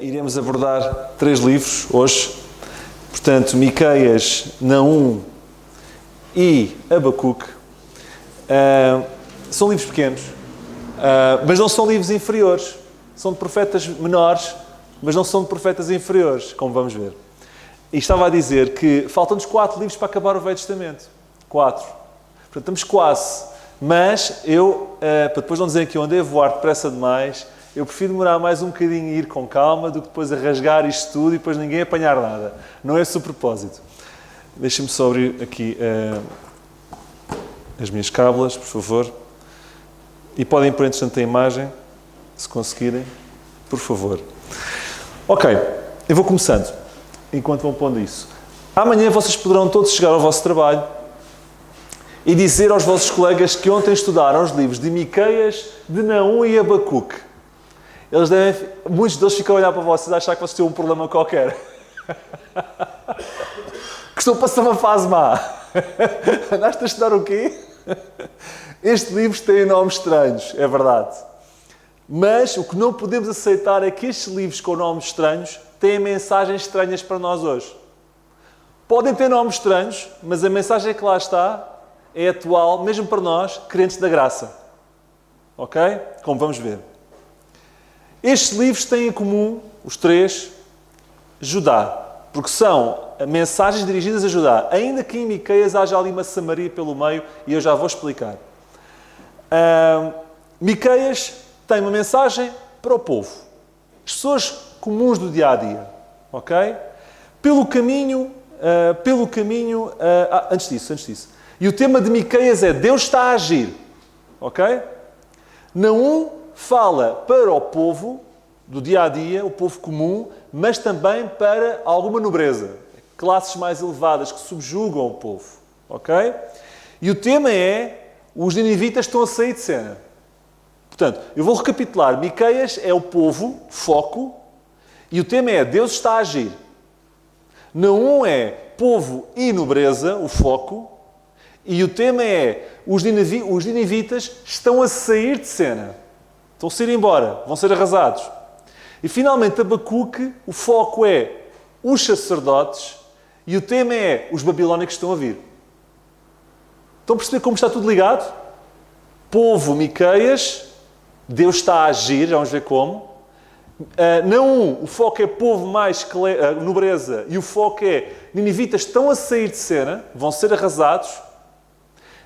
Iremos abordar 3 livros hoje. Portanto, Miqueias, Naum e Abacuque. São livros pequenos, mas não são livros inferiores. São de profetas menores, mas não são de profetas inferiores, como vamos ver. E estava a dizer que faltam-nos 4 livros para acabar o Velho Testamento. 4. Portanto, estamos quase. Mas eu, para depois não dizerem que eu andei a voar depressa demais, eu prefiro demorar mais um bocadinho e ir com calma do que depois a rasgar isto tudo e depois ninguém apanhar nada. Não é esse o propósito. Deixem-me só abrir aqui as minhas cábulas, por favor. E podem pôr entretanto a imagem, se conseguirem, por favor. Ok, eu vou começando, enquanto vão pondo isso. Amanhã vocês poderão todos chegar ao vosso trabalho e dizer aos vossos colegas que ontem estudaram os livros de Miqueias, de Naum e Abacuque. Muitos deles ficam a olhar para vocês e achar que vocês têm um problema qualquer. Que estão a passar uma fase má. Andaste a estudar o quê? Estes livros têm nomes estranhos, é verdade. Mas o que não podemos aceitar é que estes livros com nomes estranhos têm mensagens estranhas para nós hoje. Podem ter nomes estranhos, mas a mensagem que lá está é atual, mesmo para nós, crentes da graça. Ok? Como vamos ver. Estes livros têm em comum, os 3, Judá, porque são mensagens dirigidas a Judá, ainda que em Miqueias haja ali uma Samaria pelo meio, e eu já vou explicar. Miqueias tem uma mensagem para o povo, as pessoas comuns do dia-a-dia, ok? Pelo caminho, antes disso. E o tema de Miqueias é Deus está a agir, ok? Naum fala para o povo do dia-a-dia, o povo comum, mas também para alguma nobreza, classes mais elevadas que subjugam o povo, ok? E o tema é, os ninivitas estão a sair de cena. Portanto, eu vou recapitular, Miqueias é o povo, foco, e o tema é Deus está a agir. Naum é povo e nobreza, o foco, e o tema é os ninivitas estão a sair de cena. Estão a sair embora, vão ser arrasados. E finalmente Abacuque, o foco é os sacerdotes e o tema é os babilónicos que estão a vir. Estão a perceber como está tudo ligado? Povo Miqueias, Deus está a agir, já vamos ver como. Naum, o foco é povo mais nobreza e o foco é ninivitas estão a sair de cena, vão ser arrasados.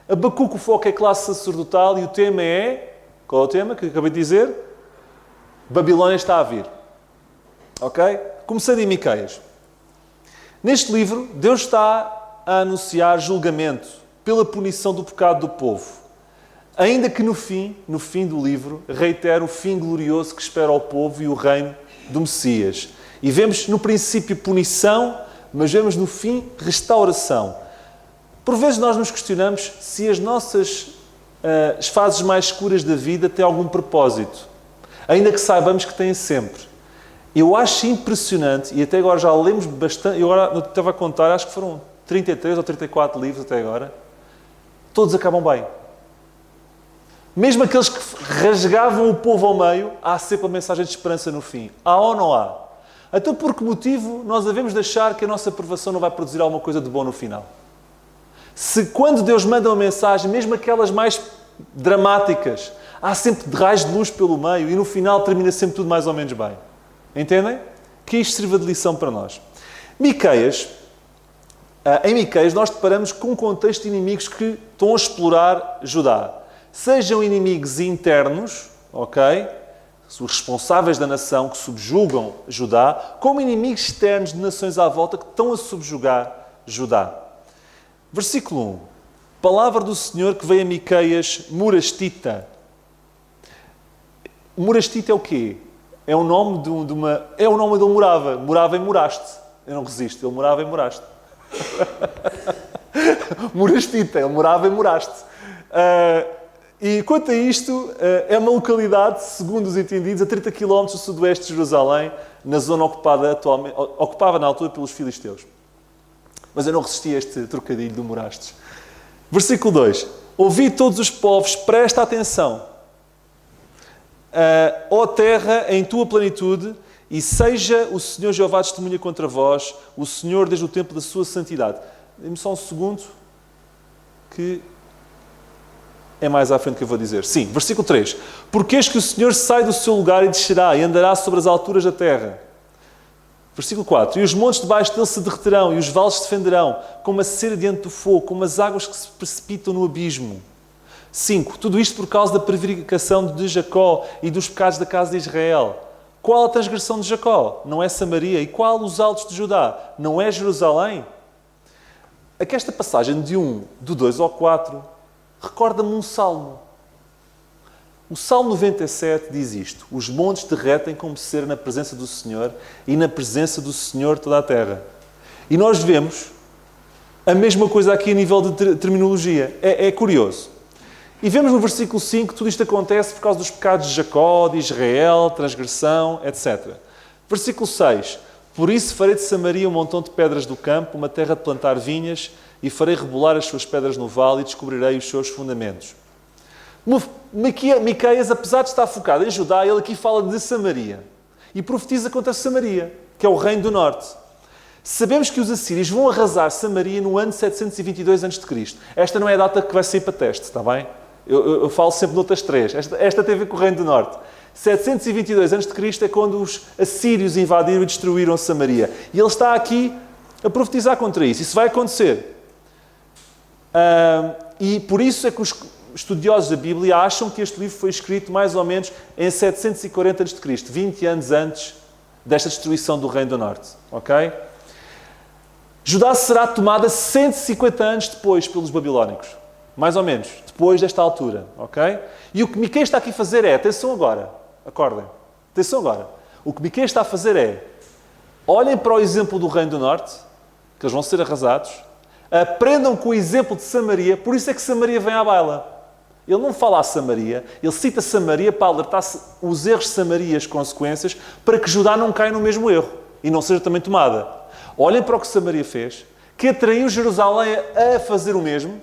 Abacuque, o foco é classe sacerdotal e o tema é... Qual é o tema que eu acabei de dizer? Babilónia está a vir. Ok? Começando em Miqueias. Neste livro, Deus está a anunciar julgamento pela punição do pecado do povo. Ainda que no fim do livro, reitere o fim glorioso que espera ao povo e o reino do Messias. E vemos no princípio punição, mas vemos no fim restauração. Por vezes nós nos questionamos se as nossas as fases mais escuras da vida têm algum propósito, ainda que saibamos que têm sempre. Eu acho impressionante, e até agora já lemos bastante, eu agora estava a contar, acho que foram 33 ou 34 livros até agora, todos acabam bem. Mesmo aqueles que rasgavam o povo ao meio, há sempre a mensagem de esperança no fim. Há ou não há? Então por que motivo nós devemos de achar que a nossa aprovação não vai produzir alguma coisa de bom no final? Se quando Deus manda uma mensagem, mesmo aquelas mais dramáticas, há sempre raios de luz pelo meio e no final termina sempre tudo mais ou menos bem. Entendem? Que isto sirva de lição para nós. Miqueias, em Miqueias nós deparamos com um contexto de inimigos que estão a explorar Judá. Sejam inimigos internos, ok? Os responsáveis da nação que subjugam Judá, como inimigos externos de nações à volta que estão a subjugar Judá. Versículo 1. Palavra do Senhor que veio a Miqueias, Morastita. Morastita é o quê? É o nome de uma... É o nome onde ele morava. Morava em Moraste. Eu não resisto. Ele morava em Moraste. Morastita. Ele morava em Moraste. E quanto a isto, é uma localidade, segundo os entendidos, a 30 km do sudoeste de Jerusalém, na zona ocupada na altura pelos filisteus. Mas eu não resisti a este trocadilho do Morastes. Versículo 2. Ouvi todos os povos, presta atenção. Ó terra, em tua plenitude, e seja o Senhor Jeová testemunha contra vós, o Senhor desde o tempo da sua santidade. Dê-me só um segundo, que é mais à frente que eu vou dizer. Sim, versículo 3. Porque eis que o Senhor sai do seu lugar e descerá, e andará sobre as alturas da terra. Versículo 4. E os montes debaixo dele se derreterão, e os vales se fenderão, como a cera diante do fogo, como as águas que se precipitam no abismo. 5. Tudo isto por causa da prevaricação de Jacó e dos pecados da casa de Israel. Qual a transgressão de Jacó? Não é Samaria. E qual os altos de Judá? Não é Jerusalém? Aqui esta passagem do 2 ao 4, recorda-me um salmo. O Salmo 97 diz isto: os montes derretem como cera na presença do Senhor, e na presença do Senhor toda a terra. E nós vemos a mesma coisa aqui a nível de terminologia. É curioso. E vemos no versículo 5 que tudo isto acontece por causa dos pecados de Jacó, de Israel, transgressão, etc. Versículo 6. Por isso farei de Samaria um montão de pedras do campo, uma terra de plantar vinhas, e farei rebolar as suas pedras no vale e descobrirei os seus fundamentos. Miqueias, apesar de estar focado em Judá, ele aqui fala de Samaria. E profetiza contra Samaria, que é o reino do norte. Sabemos que os assírios vão arrasar Samaria no ano 722 a.C. Esta não é a data que vai sair para teste, está bem? Eu falo sempre de outras três. Esta tem a ver com o reino do norte. 722 a.C. é quando os assírios invadiram e destruíram Samaria. E ele está aqui a profetizar contra isso. Isso vai acontecer. E por isso é que os estudiosos da Bíblia acham que este livro foi escrito mais ou menos em 740 a.C., 20 anos antes desta destruição do Reino do Norte. Ok? Judá será tomada 150 anos depois pelos babilónicos. Mais ou menos, depois desta altura. Ok? E o que Miqueias está aqui a fazer é, atenção agora, acordem, atenção agora. O que Miqueias está a fazer é, olhem para o exemplo do Reino do Norte, que eles vão ser arrasados, aprendam com o exemplo de Samaria, por isso é que Samaria vem à baila. Ele não fala a Samaria, ele cita Samaria para alertar os erros de Samaria e as consequências, para que Judá não caia no mesmo erro e não seja também tomada. Olhem para o que Samaria fez, que atraiu Jerusalém a fazer o mesmo,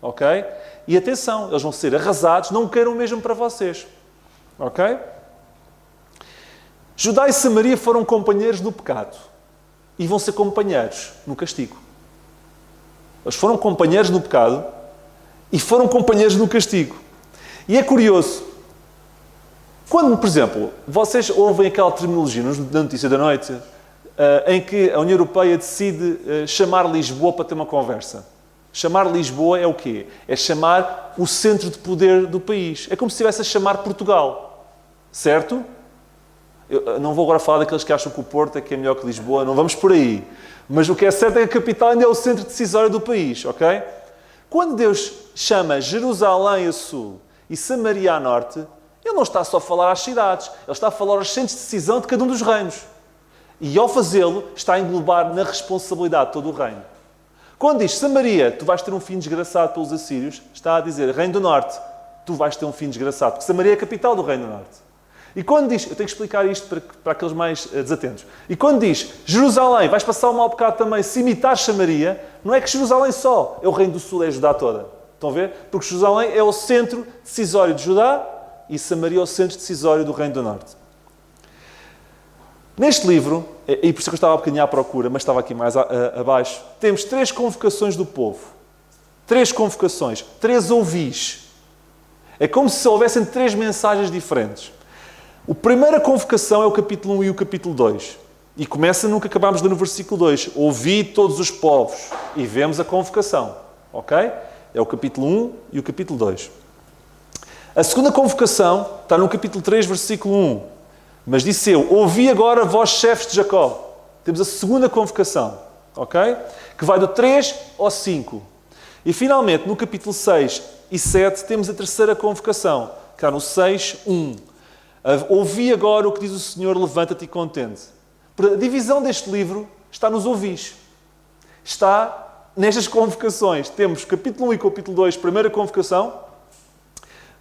ok? E atenção, eles vão ser arrasados, não queiram o mesmo para vocês, ok? Judá e Samaria foram companheiros no pecado e vão ser companheiros no castigo. Eles foram companheiros no pecado e foram companheiros no castigo. E é curioso, quando, por exemplo, vocês ouvem aquela terminologia na notícia da noite, em que a União Europeia decide chamar Lisboa para ter uma conversa. Chamar Lisboa é o quê? É chamar o centro de poder do país. É como se estivesse a chamar Portugal. Certo? Eu não vou agora falar daqueles que acham que o Porto é que é melhor que Lisboa, não vamos por aí. Mas o que é certo é que a capital ainda é o centro decisório do país, ok? Quando Deus chama Jerusalém a sul e Samaria a norte, Ele não está só a falar às cidades, Ele está a falar aos centros de decisão de cada um dos reinos. E ao fazê-lo, está a englobar na responsabilidade todo o reino. Quando diz Samaria, tu vais ter um fim desgraçado pelos assírios, está a dizer Reino do Norte, tu vais ter um fim desgraçado, porque Samaria é a capital do Reino do Norte. E quando diz, eu tenho que explicar isto para aqueles mais desatentos, e quando diz Jerusalém, vais passar um mau bocado também se imitar Samaria, não é que Jerusalém só é o Reino do Sul, é Judá toda. Estão a ver? Porque Jerusalém é o centro decisório de Judá e Samaria é o centro decisório do Reino do Norte. Neste livro, e por isso que eu estava um bocadinho à procura, mas estava aqui mais abaixo, temos 3 convocações do povo. 3 convocações, 3 ouvis. É como se houvessem 3 mensagens diferentes. A primeira convocação é o capítulo 1 e o capítulo 2. E começa no que acabámos de ler no versículo 2. Ouvi todos os povos. E vemos a convocação. Ok? É o capítulo 1 e o capítulo 2. A segunda convocação está no capítulo 3, versículo 1. Mas disse eu, ouvi agora vós chefes de Jacó. Temos a segunda convocação. Ok? Que vai do 3 ao 5. E finalmente, no capítulo 6 e 7, temos a terceira convocação. Que está no 6, 1. Ouvi agora o que diz o Senhor, levanta-te e contente. A divisão deste livro está nos ouvis. Está nestas convocações. Temos capítulo 1 e capítulo 2, primeira convocação.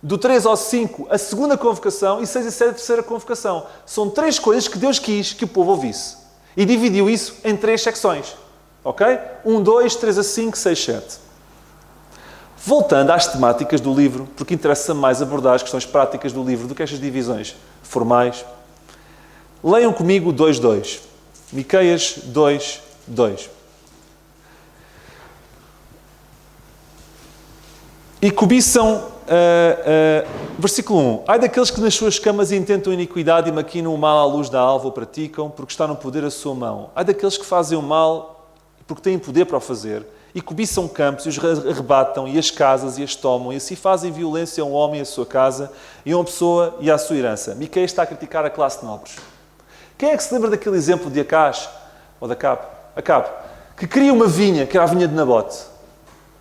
Do 3 ao 5, a segunda convocação. E 6 e 7, a terceira convocação. São 3 coisas que Deus quis que o povo ouvisse. E dividiu isso em 3 secções. Ok? 1, 2, 3 a 5, 6, 7. Voltando às temáticas do livro, porque interessa mais abordar as questões práticas do livro do que estas divisões formais. Leiam comigo 2:2. Miqueias 2:2. E cobiçam, versículo 1. Ai daqueles que nas suas camas intentam iniquidade e maquinam o mal à luz da alva o praticam, porque está no poder a sua mão. Ai daqueles que fazem o mal, porque têm poder para o fazer, e cobiçam campos e os arrebatam, e as casas e as tomam, e assim fazem violência a um homem e a sua casa, e a uma pessoa e à sua herança. Miqueias está a criticar a classe de nobres. Quem é que se lembra daquele exemplo de Acaz, ou de Acabe, que queria uma vinha, que era a vinha de Nabote,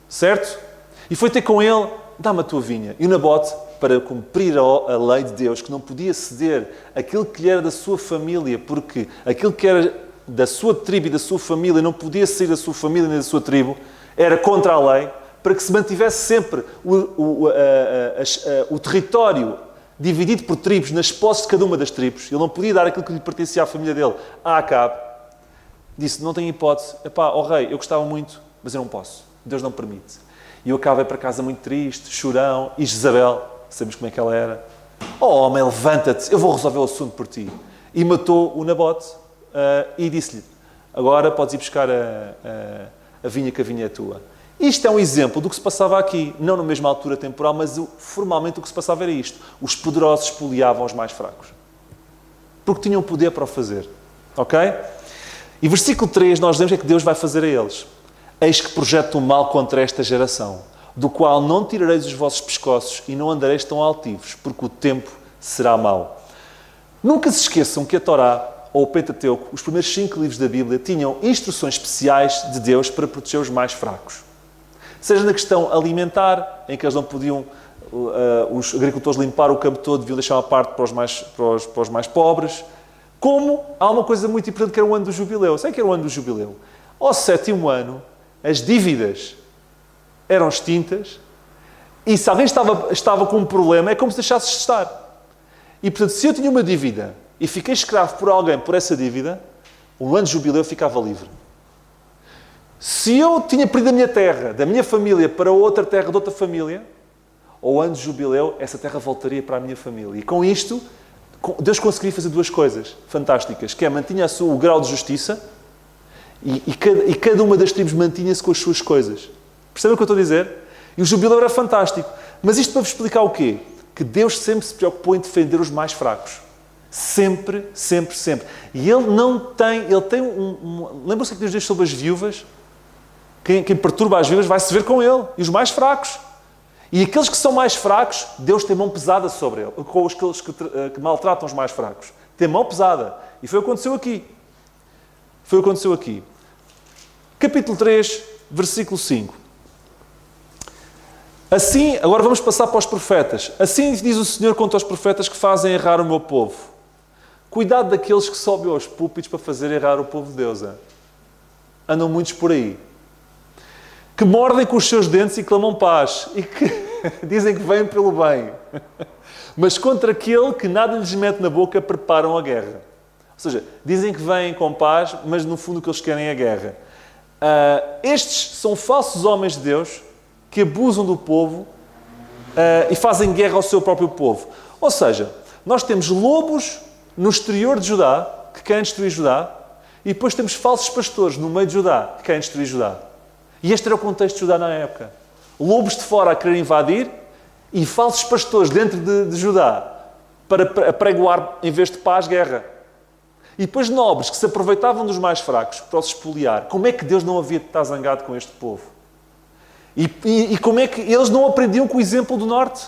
certo? E foi ter com ele, dá-me a tua vinha. E o Nabote, para cumprir a lei de Deus, que não podia ceder aquilo que lhe era da sua família, porque aquilo que era da sua tribo e da sua família não podia sair da sua família nem da sua tribo, era contra a lei, para que se mantivesse sempre o território dividido por tribos, nas posses de cada uma das tribos. Ele não podia dar aquilo que lhe pertencia à família dele a Acabe. Disse, não tenho hipótese. Epá, ó rei, eu gostava muito, mas eu não posso. Deus não permite. E o Acabe vai para casa muito triste, chorão. E Jezabel, sabemos como é que ela era. Oh homem, levanta-te, eu vou resolver o assunto por ti. E matou o Nabote e disse-lhe, agora podes ir buscar a vinha, que a vinha é tua. Isto é um exemplo do que se passava aqui, não na mesma altura temporal, mas formalmente o que se passava era isto. Os poderosos espoliavam os mais fracos. Porque tinham poder para o fazer. Ok? E versículo 3, nós lemos o que é que Deus vai fazer a eles. Eis que projeto o mal contra esta geração, do qual não tirareis os vossos pescoços e não andareis tão altivos, porque o tempo será mau. Nunca se esqueçam que a Torá, ou o Pentateuco, os primeiros 5 livros da Bíblia, tinham instruções especiais de Deus para proteger os mais fracos. Seja na questão alimentar, em que eles não podiam, os agricultores limpar o campo todo, deviam deixar uma parte para os mais pobres. Como há uma coisa muito importante que era o ano do jubileu. Sabe que era o ano do jubileu? Ao 7º ano, as dívidas eram extintas e se alguém estava com um problema, é como se deixasse de estar. E, portanto, se eu tinha uma dívida e fiquei escravo por alguém por essa dívida, o ano de jubileu ficava livre. Se eu tinha perdido a minha terra, da minha família, para outra terra de outra família, ao ano de jubileu, essa terra voltaria para a minha família. E com isto, Deus conseguiria fazer 2 coisas fantásticas, que é mantinha o grau de justiça e cada uma das tribos mantinha-se com as suas coisas. Percebem o que eu estou a dizer? E o jubileu era fantástico. Mas isto para vos explicar o quê? Que Deus sempre se preocupou em defender os mais fracos. Sempre, sempre, sempre. E Ele tem lembram-se que Deus diz sobre as viúvas? Quem perturba as viúvas vai se ver com Ele. E os mais fracos. E aqueles que são mais fracos, Deus tem mão pesada sobre ele, com aqueles que maltratam os mais fracos. Tem mão pesada. E foi o que aconteceu aqui. Foi o que aconteceu aqui. Capítulo 3, versículo 5. Assim, agora vamos passar para os profetas. Assim diz o Senhor contra os profetas que fazem errar o meu povo. Cuidado daqueles que sobem aos púlpitos para fazer errar o povo de Deus. Andam muitos por aí. Que mordem com os seus dentes e clamam paz. E que dizem que vêm pelo bem. Mas contra aquele que nada lhes mete na boca, preparam a guerra. Ou seja, dizem que vêm com paz, mas no fundo o que eles querem é a guerra. Estes são falsos homens de Deus que abusam do povo e fazem guerra ao seu próprio povo. Ou seja, nós temos lobos no exterior de Judá, que querem destruir Judá, e depois temos falsos pastores no meio de Judá, que querem destruir Judá. E este era o contexto de Judá na época. Lobos de fora a querer invadir e falsos pastores dentro de Judá para apregoar, em vez de paz, guerra. E depois nobres que se aproveitavam dos mais fracos para os expoliar. Como é que Deus não havia de estar zangado com este povo? E como é que eles não aprendiam com o exemplo do norte?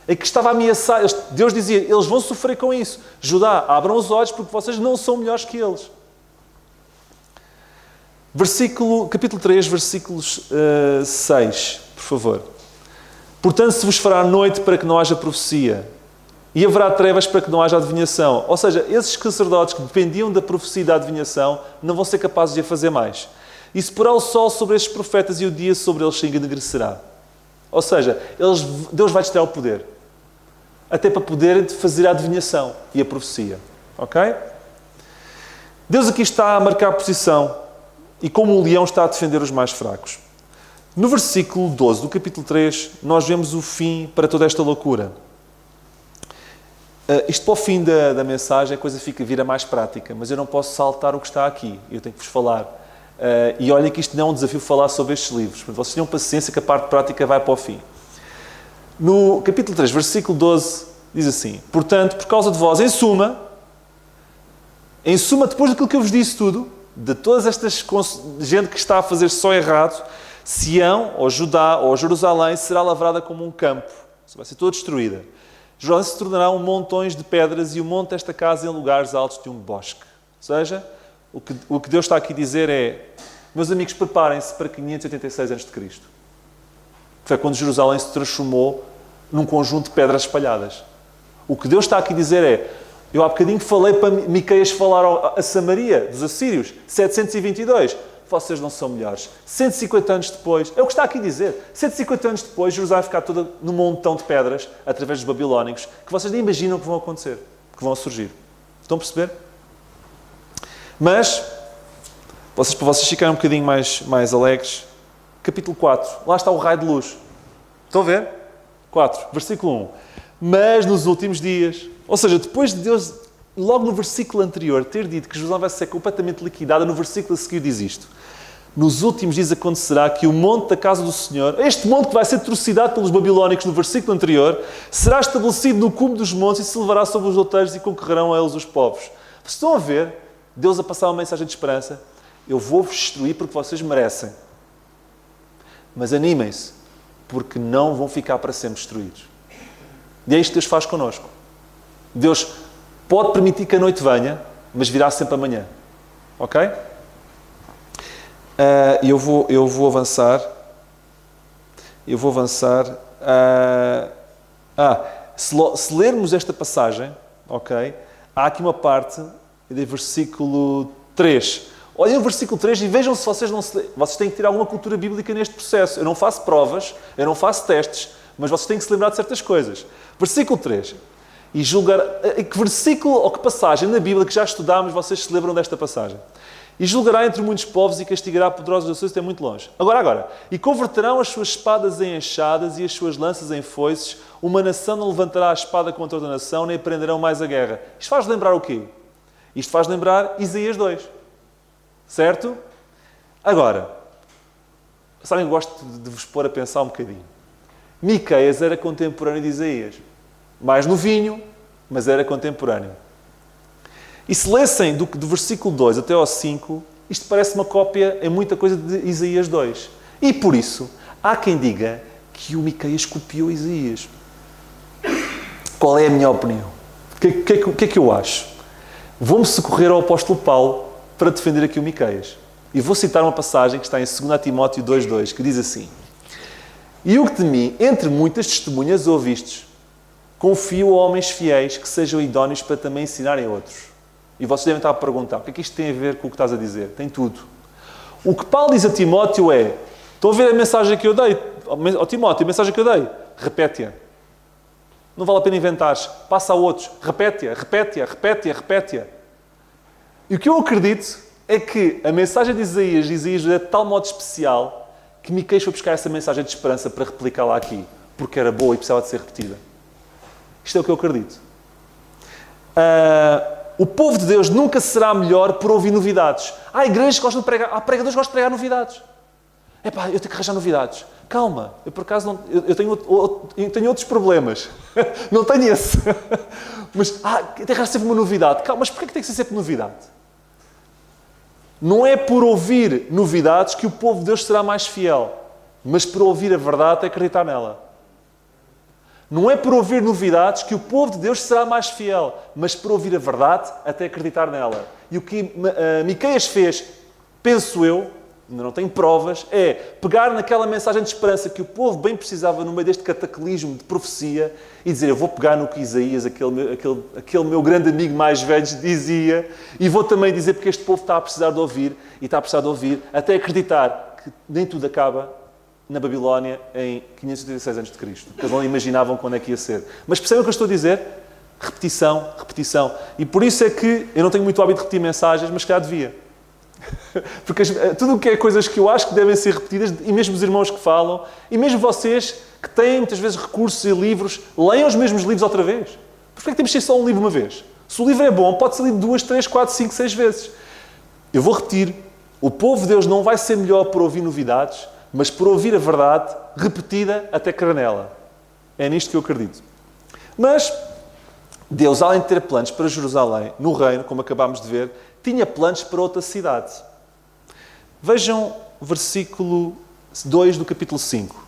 É que estava a ameaçar. Deus dizia, eles vão sofrer com isso. Judá, abram os olhos porque vocês não são melhores que eles. Capítulo 3, versículos 6, por favor. Portanto, se vos fará noite para que não haja profecia, e haverá trevas para que não haja adivinhação. Ou seja, esses sacerdotes que dependiam da profecia e da adivinhação não vão ser capazes de a fazer mais. E se porá o sol sobre estes profetas e o dia sobre eles se enegrecerá. Ou seja, Deus vai lhes dar o poder. Até para poderem fazer a adivinhação e a profecia. Ok? Deus aqui está a marcar posição. E como o leão está a defender os mais fracos. No versículo 12 do capítulo 3, nós vemos o fim para toda esta loucura. Isto para o fim da mensagem, a coisa vira mais prática, mas eu não posso saltar o que está aqui. Eu tenho que vos falar. E olhem que isto não é um desafio falar sobre estes livros. Vocês tenham paciência que a parte prática vai para o fim. No capítulo 3, versículo 12, diz assim: portanto, por causa de vós, em suma, depois daquilo que eu vos disse tudo, de todas estas gente que está a fazer só errado, Sião, ou Judá, ou Jerusalém, será lavrada como um campo. Vai ser toda destruída. Jerusalém se tornará montões de pedras e o monte desta casa em lugares altos de um bosque. Ou seja, o que Deus está aqui a dizer é: meus amigos, preparem-se para 586 a.C. Foi quando Jerusalém se transformou num conjunto de pedras espalhadas. O que Deus está aqui a dizer é: eu há bocadinho falei para Miqueias falar a Samaria, dos assírios, 722. Vocês não são melhores. 150 anos depois, é o que está aqui a dizer, 150 anos depois, Jerusalém vai ficar toda num montão de pedras, através dos babilónicos, que vocês nem imaginam que vão acontecer, que vão surgir. Estão a perceber? Mas, para vocês ficarem um bocadinho mais alegres, capítulo 4, lá está o raio de luz. Estão a ver? 4, versículo 1. Mas nos últimos dias, ou seja, depois de Deus, logo no versículo anterior, ter dito que Jerusalém vai ser completamente liquidada, no versículo a seguir diz isto: nos últimos dias acontecerá que o monte da casa do Senhor, este monte que vai ser atrocidade pelos babilónicos no versículo anterior, será estabelecido no cume dos montes e se levará sobre os outeiros e concorrerão a eles os povos. Vocês estão a ver Deus a passar uma mensagem de esperança? Eu vou-vos destruir porque vocês merecem. Mas animem-se, porque não vão ficar para sempre destruídos. E é isto que Deus faz connosco. Deus pode permitir que a noite venha, mas virá sempre amanhã. Ok? Eu vou avançar. Se lermos esta passagem, ok? Há aqui uma parte do versículo 3. Olhem o versículo 3 e vejam se vocês têm que ter alguma cultura bíblica neste processo. Eu não faço provas, eu não faço testes, mas vocês têm que se lembrar de certas coisas. Versículo 3. E julgar... Que versículo ou que passagem na Bíblia que já estudámos vocês se lembram desta passagem? E julgará entre muitos povos e castigará poderosos nações, até muito longe. Agora. E converterão as suas espadas em enxadas e as suas lanças em foices. Uma nação não levantará a espada contra outra nação, nem prenderão mais a guerra. Isto faz lembrar o quê? Isto faz lembrar Isaías 2. Certo? Agora, sabem, gosto de vos pôr a pensar um bocadinho. Miqueias era contemporâneo de Isaías. Mais novinho, mas era contemporâneo. E se lessem do versículo 2 até ao 5, isto parece uma cópia em muita coisa de Isaías 2. E por isso, há quem diga que o Miqueias copiou Isaías. Qual é a minha opinião? O que é que eu acho? Vou-me socorrer ao apóstolo Paulo para defender aqui o Miqueias. E vou citar uma passagem que está em 2 Timóteo 2,2, que diz assim: e o que de mim, entre muitas testemunhas ouvistes, confio a homens fiéis que sejam idóneos para também ensinarem outros. E vocês devem estar a perguntar: o que é que isto tem a ver com o que estás a dizer? Tem tudo. O que Paulo diz a Timóteo é: estão a ver a mensagem que eu dei? Ó Timóteo, a mensagem que eu dei? Repete-a. Não vale a pena inventares. Passa a outros. Repete-a. E o que eu acredito é que a mensagem de Isaías é de tal modo especial que Miqueias foi buscar essa mensagem de esperança para replicá-la aqui, porque era boa e precisava de ser repetida. Isto é o que eu acredito. O povo de Deus nunca será melhor por ouvir novidades. Há igrejas que gostam de pregar, há pregadores que gostam de pregar novidades. Epá, eu tenho que arranjar novidades. Calma, eu por acaso não, eu tenho outros problemas. Não tenho esse. Mas tem que arranjar sempre uma novidade. Calma, mas porquê que tem que ser sempre novidade? Não é por ouvir novidades que o povo de Deus será mais fiel, mas por ouvir a verdade e acreditar nela. Não é por ouvir novidades que o povo de Deus será mais fiel, mas por ouvir a verdade até acreditar nela. E o que Miqueias fez, penso eu, ainda não tenho provas, é pegar naquela mensagem de esperança que o povo bem precisava no meio deste cataclismo de profecia e dizer: eu vou pegar no que Isaías, aquele meu grande amigo mais velho, dizia, e vou também dizer porque este povo está a precisar de ouvir, e está a precisar de ouvir até acreditar que nem tudo acaba na Babilónia em 586 a.C. Eles não imaginavam quando é que ia ser. Mas percebem o que eu estou a dizer? Repetição. E por isso é que eu não tenho muito hábito de repetir mensagens, mas se calhar devia. Porque tudo o que é coisas que eu acho que devem ser repetidas, e mesmo os irmãos que falam, e mesmo vocês que têm muitas vezes recursos e livros, leiam os mesmos livros outra vez. Porquê é que temos de ser só um livro uma vez? Se o livro é bom, pode ser lido 2, 3, 4, 5, 6 vezes. Eu vou repetir. O povo de Deus não vai ser melhor por ouvir novidades, mas por ouvir a verdade repetida até crer nela. É nisto que eu acredito. Mas Deus, além de ter planos para Jerusalém, no reino, como acabámos de ver, tinha planos para outra cidade. Vejam o versículo 2 do capítulo 5.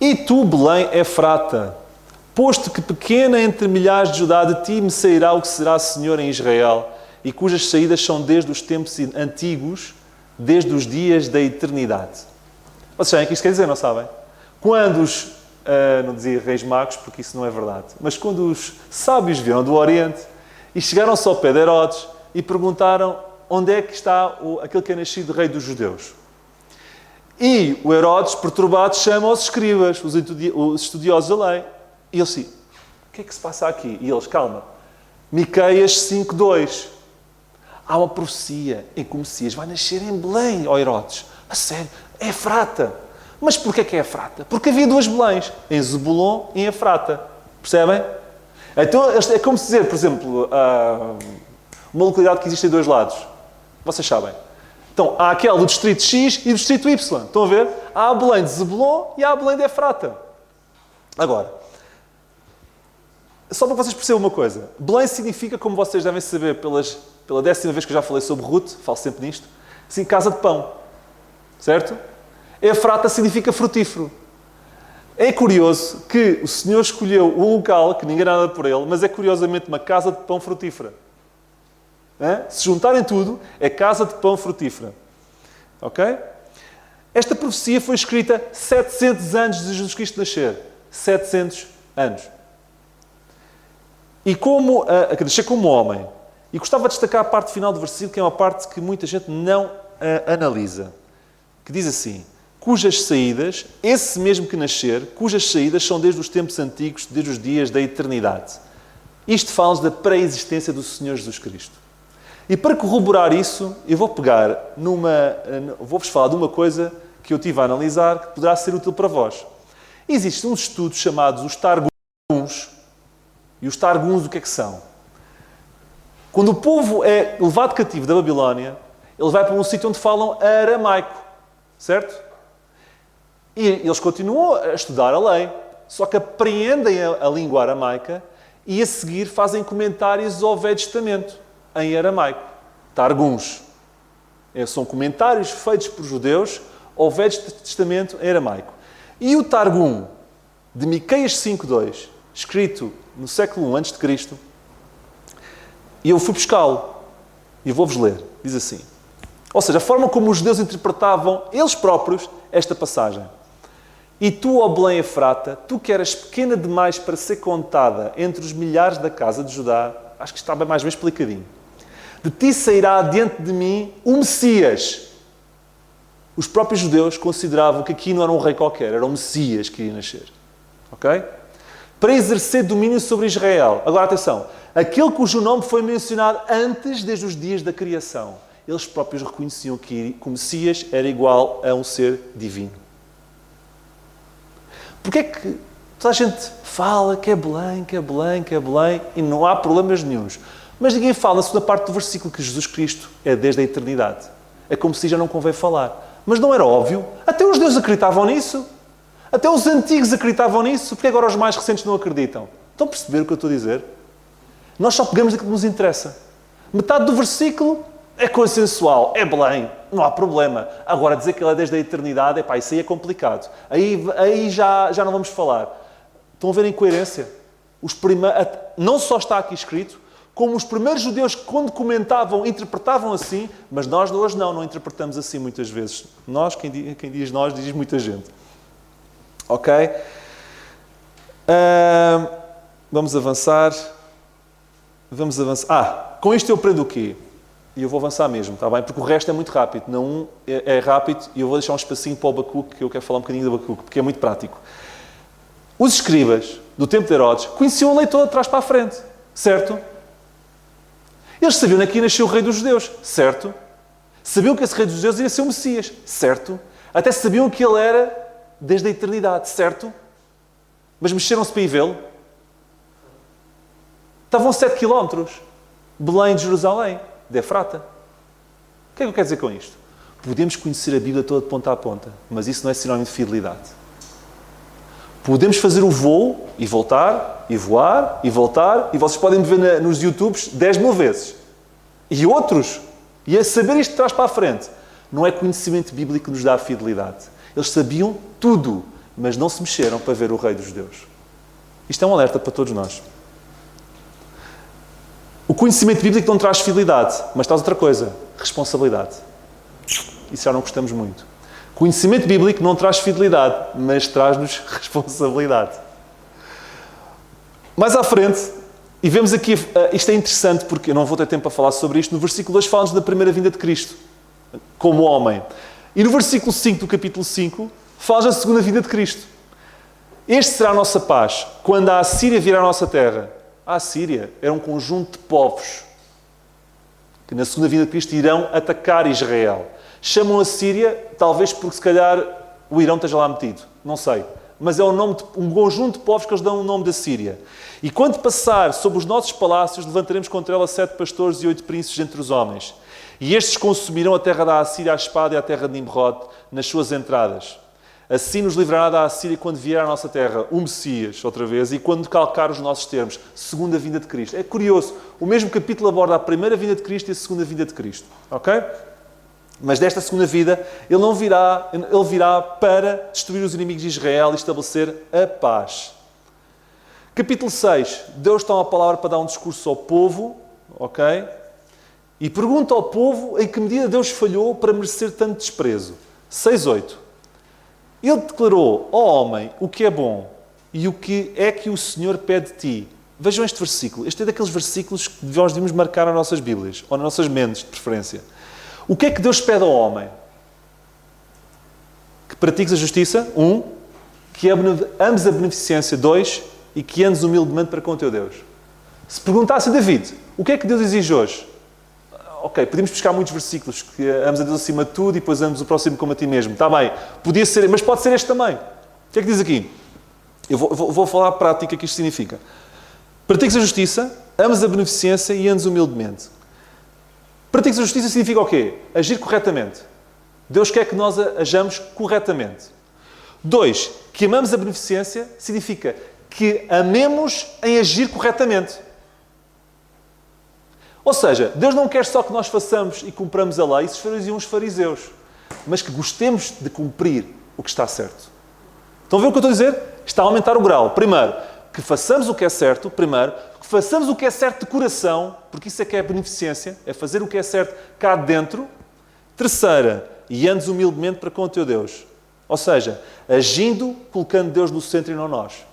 E tu, Belém, Efrata, posto que pequena entre milhares de Judá, de ti me sairá o que será Senhor em Israel, e cujas saídas são desde os tempos antigos, desde os dias da eternidade. Vocês sabem o que isto quer dizer, não sabem? Quando os, não dizia reis magos, porque isso não é verdade, mas quando os sábios vieram do Oriente e chegaram-se ao pé de Herodes e perguntaram onde é que está aquele que é nascido rei dos judeus. E o Herodes, perturbado, chama os escribas, os estudiosos da lei. E ele assim, o que é que se passa aqui? E eles, calma, Miqueias 5:2. Há uma profecia em que o Messias vai nascer em Belém, ó Herodes. A sério, é Efrata. Mas porquê que é Efrata? Porque havia 2 Beléns, em Zebulon e em Efrata. Percebem? Então, é como se dizer, por exemplo, uma localidade que existe em 2 lados. Vocês sabem. Então, há aquela do distrito X e do distrito Y. Estão a ver? Há a Belém de Zebulon e há a Belém de Efrata. Agora, só para que vocês percebam uma coisa. Belém significa, como vocês devem saber pela 10ª vez que eu já falei sobre Ruth, falo sempre nisto, assim, casa de pão. Certo? Efrata significa frutífero. É curioso que o Senhor escolheu um local, que ninguém nada por ele, mas é curiosamente uma casa de pão frutífera. Se juntarem tudo, é casa de pão frutífera. Ok? Esta profecia foi escrita 700 anos de Jesus Cristo nascer. 700 anos. E como nascer como homem. E gostava de destacar a parte final do versículo, que é uma parte que muita gente não analisa. Que diz assim, cujas saídas, esse mesmo que nascer, cujas saídas são desde os tempos antigos, desde os dias da eternidade. Isto fala-nos da pré-existência do Senhor Jesus Cristo. E para corroborar isso, eu vou vou-vos falar de uma coisa que eu tive a analisar, que poderá ser útil para vós. Existem uns estudos chamados os Targums. E os Targums o que é que são? Quando o povo é levado cativo da Babilónia, ele vai para um sítio onde falam aramaico. Certo? E eles continuam a estudar a lei, só que apreendem a língua aramaica e a seguir fazem comentários ao Velho Testamento, em aramaico. Targums. São comentários feitos por judeus ao Velho Testamento em aramaico. E o Targum de Miqueias 5:2, escrito no século I a.C., e eu fui buscá-lo. E vou-vos ler. Diz assim. Ou seja, a forma como os judeus interpretavam, eles próprios, esta passagem. E tu, ó Belém Efrata, tu que eras pequena demais para ser contada entre os milhares da casa de Judá, acho que está bem mais bem explicadinho. De ti sairá diante de mim o Messias. Os próprios judeus consideravam que aqui não era um rei qualquer, era o Messias que iria nascer. Ok? Para exercer domínio sobre Israel. Agora, atenção. Aquele cujo nome foi mencionado antes, desde os dias da criação. Eles próprios reconheciam que o Messias era igual a um ser divino. Porquê é que toda a gente fala que é Belém, que é Belém, que é Belém, e não há problemas nenhuns? Mas ninguém fala na segunda parte do versículo que Jesus Cristo é desde a eternidade. É como se já não convém falar. Mas não era óbvio? Até os judeus acreditavam nisso. Até os antigos acreditavam nisso. Porque agora os mais recentes não acreditam? Estão a perceber o que eu estou a dizer? Nós só pegamos aquilo que nos interessa. Metade do versículo é consensual, é Belém, não há problema. Agora, dizer que ele é desde a eternidade, isso aí é complicado. Aí já não vamos falar. Estão a ver a incoerência? Não só está aqui escrito, como os primeiros judeus, quando comentavam, interpretavam assim, mas nós hoje não interpretamos assim muitas vezes. Nós, quem diz nós, diz muita gente. Ok? Vamos avançar. Com isto eu aprendo o quê? E eu vou avançar mesmo, está bem? Porque o resto é muito rápido. Não é rápido e eu vou deixar um espacinho para o Abacuque, que eu quero falar um bocadinho do Abacuque, porque é muito prático. Os escribas do tempo de Herodes conheciam a lei toda de trás para a frente, certo? Eles sabiam que aqui nasceu o rei dos judeus, certo? Sabiam que esse rei dos judeus ia ser o Messias, certo? Até sabiam que ele era desde a eternidade, certo? Mas mexeram-se para ir vê-lo? Estavam 7 quilómetros. Belém de Jerusalém, de Efrata. O que é que eu quero dizer com isto? Podemos conhecer a Bíblia toda de ponta a ponta, mas isso não é sinónimo de fidelidade. Podemos fazer o voo e voltar, e voar, e voltar, e vocês podem me ver nos YouTubes 10 mil vezes. E outros. E a saber isto de trás para a frente. Não é conhecimento bíblico que nos dá a fidelidade. Eles sabiam tudo, mas não se mexeram para ver o Rei dos Judeus. Isto é um alerta para todos nós. O conhecimento bíblico não traz fidelidade, mas traz outra coisa, responsabilidade. Isso já não gostamos muito. Conhecimento bíblico não traz fidelidade, mas traz-nos responsabilidade. Mais à frente, e vemos aqui, isto é interessante porque eu não vou ter tempo para falar sobre isto, no versículo 2 fala-nos da primeira vinda de Cristo, como homem. E no versículo 5 do capítulo 5, fala da segunda vinda de Cristo. Este será a nossa paz, quando a Assíria vier à nossa terra. A Assíria era um conjunto de povos que na segunda vinda de Cristo irão atacar Israel. Chamam a Síria, talvez porque se calhar o Irão esteja lá metido. Não sei. Mas é um conjunto de povos que eles dão o nome da Síria. E quando passar sobre os nossos palácios, levantaremos contra ela 7 pastores e 8 príncipes entre os homens. E estes consumirão a terra da Assíria, a espada e a terra de Nimrod nas suas entradas. Assim nos livrará da Assíria quando vier à nossa terra o Messias, outra vez, e quando calcar os nossos termos, segunda vinda de Cristo. É curioso, o mesmo capítulo aborda a primeira vinda de Cristo e a segunda vinda de Cristo. Ok? Mas desta segunda vida, ele virá para destruir os inimigos de Israel e estabelecer a paz. Capítulo 6. Deus toma a palavra para dar um discurso ao povo, ok? E pergunta ao povo em que medida Deus falhou para merecer tanto desprezo. 6:8. Ele declarou, ó homem, o que é bom e o que é que o Senhor pede de ti. Vejam este versículo. Este é daqueles versículos que nós devemos marcar nas nossas Bíblias, ou nas nossas mentes, de preferência. O que é que Deus pede ao homem? Que pratiques a justiça, 1. Que ames a beneficência, 2. E que andes humildemente para com o teu Deus. Se perguntasse a David, o que é que Deus exige hoje? Ok, podemos buscar muitos versículos, que ames a Deus acima de tudo e depois ames o próximo como a ti mesmo. Está bem, podia ser, mas pode ser este também. O que é que diz aqui? Eu vou falar a prática que isto significa. Pratiques a justiça, ames a beneficência e andes humildemente. Pratiques a justiça significa o quê? Agir corretamente. Deus quer que nós ajamos corretamente. 2, que amamos a beneficência significa que amemos em agir corretamente. Ou seja, Deus não quer só que nós façamos e cumpramos a lei, se faziam os fariseus, mas que gostemos de cumprir o que está certo. Estão a ver o que eu estou a dizer? Está a aumentar o grau. Primeiro, que façamos o que é certo. Primeiro, que façamos o que é certo de coração, porque isso é que é a beneficência, é fazer o que é certo cá dentro. Terceira, e andes humildemente para com o teu Deus. Ou seja, agindo, colocando Deus no centro e não nós.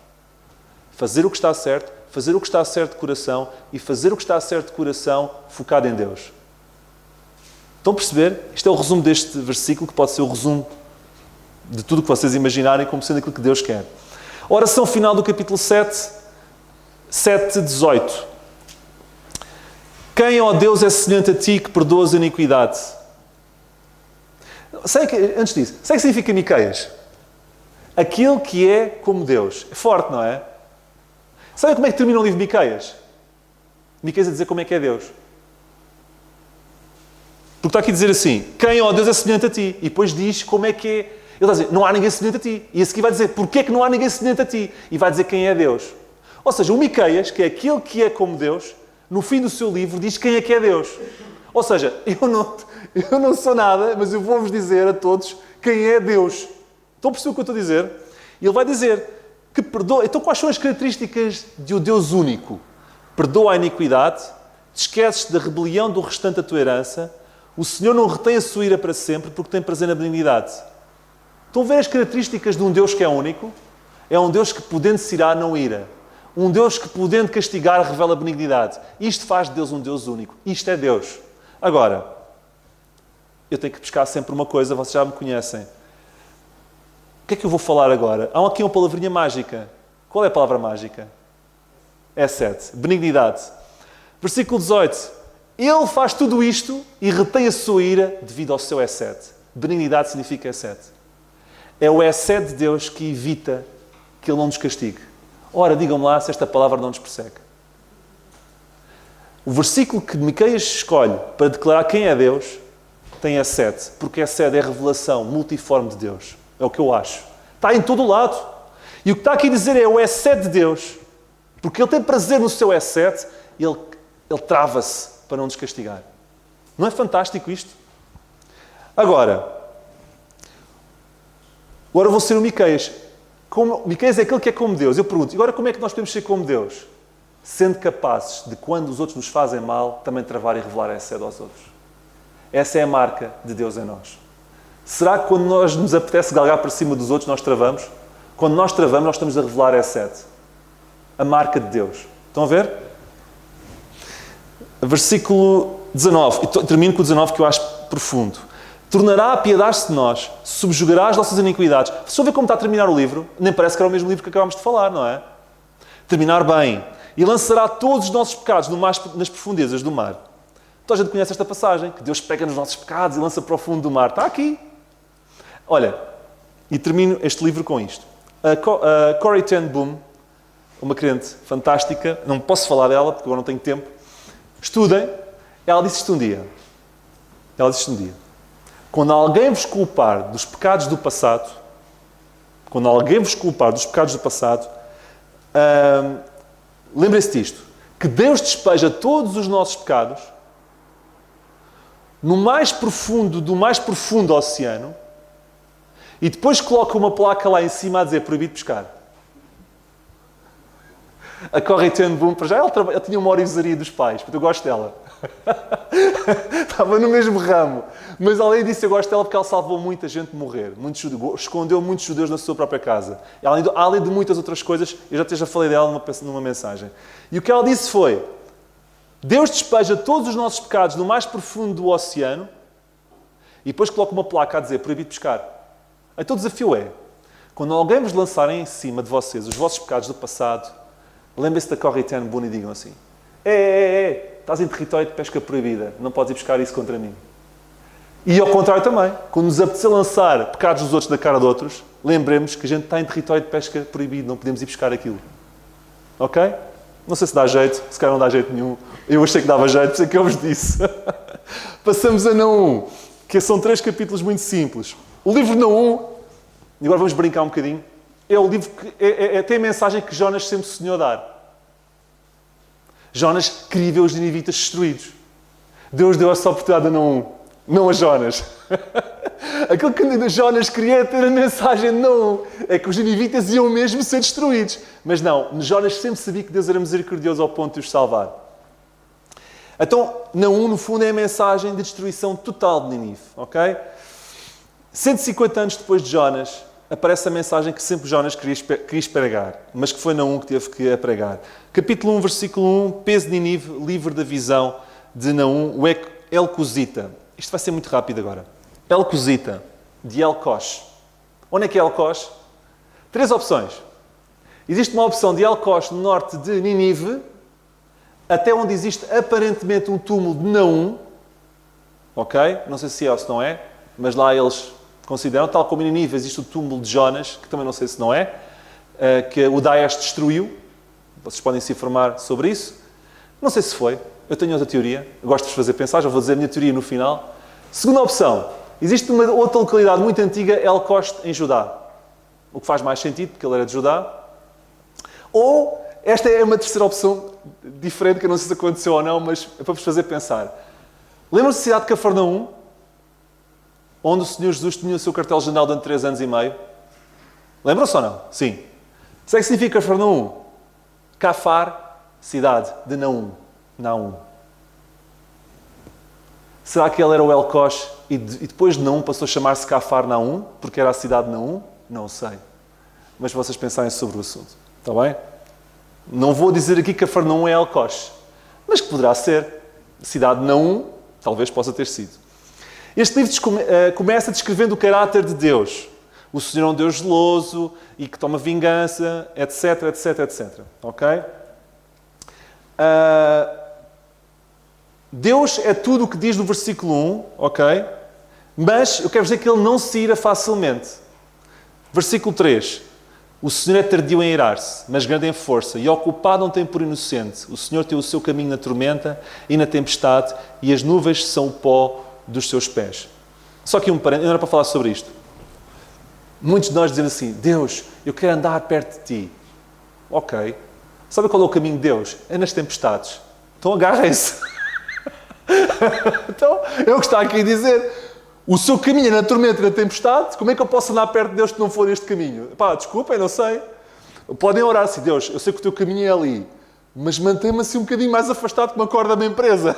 Fazer o que está certo, fazer o que está certo de coração e fazer o que está certo de coração focado em Deus. Estão a perceber? Isto é o resumo deste versículo, que pode ser o resumo de tudo o que vocês imaginarem como sendo aquilo que Deus quer. A oração final do capítulo 7, 7:18. Quem, ó Deus, é semelhante a ti que perdoas a iniquidade? Antes disso, sabe o que significa Miqueias? Aquele que é como Deus. É forte, não é? Sabe como é que termina o livro de Miqueias? Miqueias a dizer como é que é Deus. Porque está aqui a dizer assim, quem, ó Deus, é semelhante a ti? E depois diz como é que é. Ele está a dizer, não há ninguém semelhante a ti. E a seguir vai dizer, porquê é que não há ninguém semelhante a ti? E vai dizer quem é Deus. Ou seja, o Miqueias, que é aquele que é como Deus, no fim do seu livro diz quem é que é Deus. Ou seja, eu não sou nada, mas eu vou-vos dizer a todos quem é Deus. Estão a perceber o que eu estou a dizer? E ele vai dizer que perdoa. Então quais são as características de um Deus único? Perdoa a iniquidade, te esqueces da rebelião do restante da tua herança, o Senhor não retém a sua ira para sempre porque tem prazer na benignidade. Estão a ver as características de um Deus que é único? É um Deus que, podendo se irar, não ira. Um Deus que, podendo castigar, revela benignidade. Isto faz de Deus um Deus único. Isto é Deus. Agora, eu tenho que pescar sempre uma coisa, vocês já me conhecem. O que é que eu vou falar agora? Há aqui uma palavrinha mágica. Qual é a palavra mágica? É 7. Benignidade. Versículo 18. Ele faz tudo isto e retém a sua ira devido ao seu E7. Benignidade significa E7. É o E7 de Deus que evita que Ele não nos castigue. Ora, digam-me lá se esta palavra não nos persegue. O versículo que Miqueias escolhe para declarar quem é Deus tem E7, porque E7 é a revelação multiforme de Deus. É o que eu acho. Está em todo o lado. E o que está aqui a dizer é o E7 de Deus, porque Ele tem prazer no seu E7 e Ele trava-se para não nos castigar. Não é fantástico isto? Agora vou ser o Miqueias. Miqueias é aquele que é como Deus. Eu pergunto, agora como é que nós podemos ser como Deus? Sendo capazes de, quando os outros nos fazem mal, também travar e revelar essa sede aos outros. Essa é a marca de Deus em nós. Será que quando nós nos apetece galgar para cima dos outros, nós travamos? Quando nós travamos, nós estamos a revelar essa sede. A marca de Deus. Estão a ver? Versículo 19. E termino com o 19, que eu acho profundo. Tornará a piedade-se de nós, subjugará as nossas iniquidades. Se eu ver como está a terminar o livro, nem parece que era o mesmo livro que acabámos de falar, não é? Terminar bem. E lançará todos os nossos pecados nas profundezas do mar. Toda a gente conhece esta passagem, que Deus pega nos nossos pecados e lança para o fundo do mar. Está aqui. Olha, e termino este livro com isto. A Corrie ten Boom, uma crente fantástica, não posso falar dela porque agora não tenho tempo. Estudem. Ela disse isto um dia. Quando alguém vos culpar dos pecados do passado, lembrem-se disto, que Deus despeja todos os nossos pecados no mais profundo do mais profundo oceano e depois coloca uma placa lá em cima a dizer proibido pescar. A Corrie ten Boom, para já, ela tinha uma orivesaria dos pais, porque eu gosto dela. Estava no mesmo ramo. Mas além disso, eu gosto dela porque ela salvou muita gente de morrer. Escondeu muitos judeus na sua própria casa. Além de muitas outras coisas, eu já falei dela numa mensagem. E o que ela disse foi: Deus despeja todos os nossos pecados no mais profundo do oceano e depois coloca uma placa a dizer proibido pescar. Então o desafio é, quando alguém vos lançarem em cima de vocês os vossos pecados do passado, lembrem-se da Corrie ten Boom e digam assim: estás em território de pesca proibida, não podes ir pescar isso contra mim. E ao contrário também, quando nos apetecer lançar pecados dos outros na cara de outros, lembremos que a gente está em território de pesca proibido, não podemos ir pescar aquilo. Ok? Não sei se dá jeito, se calhar não dá jeito nenhum. Eu achei que dava jeito, por isso é que eu vos disse. Passamos a Naum, que são 3 capítulos muito simples. O livro de Naum, e agora vamos brincar um bocadinho, é o livro que tem a mensagem que Jonas sempre sonhou dar. Jonas queria ver os ninivitas destruídos. Deus deu essa oportunidade a Naum, não a Jonas. Aquilo que Jonas queria ter a mensagem de Naum é que os ninivitas iam mesmo ser destruídos. Mas não, Jonas sempre sabia que Deus era misericordioso ao ponto de os salvar. Então, Naum, no fundo, é a mensagem de destruição total de Nínive. Ok? 150 anos depois de Jonas, aparece a mensagem que sempre Jonas quis pregar, mas que foi Naum que teve que a pregar. Capítulo 1, versículo 1, peso de Nínive, livre da visão de Naum, o Elcosita. Isto vai ser muito rápido agora. Elcosita, de Elcosh. Onde é que é Elcosh? 3 opções. Existe uma opção de Elcosh no norte de Nínive, até onde existe aparentemente um túmulo de Naum. Ok? Não sei se é ou se não é, mas lá eles consideram, tal como em Nínive existe o túmulo de Jonas, que também não sei se não é, que o Daesh destruiu. Vocês podem se informar sobre isso. Não sei se foi. Eu tenho outra teoria. Eu gosto de vos fazer pensar. Já vou dizer a minha teoria no final. Segunda opção. Existe uma outra localidade muito antiga, Elcosh, em Judá. O que faz mais sentido, porque ele era de Judá. Ou, esta é uma terceira opção diferente, que eu não sei se aconteceu ou não, mas é para vos fazer pensar. Lembram-se da cidade de Cafarnaum? Onde o Senhor Jesus tinha o seu quartel-general durante 3 anos e meio? Lembram-se ou não? Sim. Sabe o que significa Cafarnaum? Cafar, cidade de Naum. Naum. Será que ele era o Elcosh e depois de Naum passou a chamar-se Cafar Naum, porque era a cidade de Naum? Não sei. Mas vocês pensarem sobre o assunto. Está bem? Não vou dizer aqui que Cafarnaum é Elcosh, mas que poderá ser. Cidade de Naum, talvez possa ter sido. Este livro começa descrevendo o caráter de Deus. O Senhor é um Deus zeloso e que toma vingança, etc, etc, etc. Ok? Deus é tudo o que diz no versículo 1, ok? Mas eu quero dizer que Ele não se ira facilmente. Versículo 3. O Senhor é tardio em irar-se, mas grande em força, e ao culpado não tem por inocente. O Senhor tem o seu caminho na tormenta e na tempestade, e as nuvens são o pó dos seus pés. Só que parênteses, não era para falar sobre isto. Muitos de nós dizem assim, Deus, eu quero andar perto de Ti. Ok. Sabe qual é o caminho de Deus? É nas tempestades. Então agarrem-se. Então, é o que está aqui a dizer. O seu caminho é na tormenta e na tempestade. Como é que eu posso andar perto de Deus se não for este caminho? Pá, desculpem, não sei. Podem orar assim, Deus, eu sei que o teu caminho é ali, mas mantém-me assim um bocadinho mais afastado que uma corda da empresa.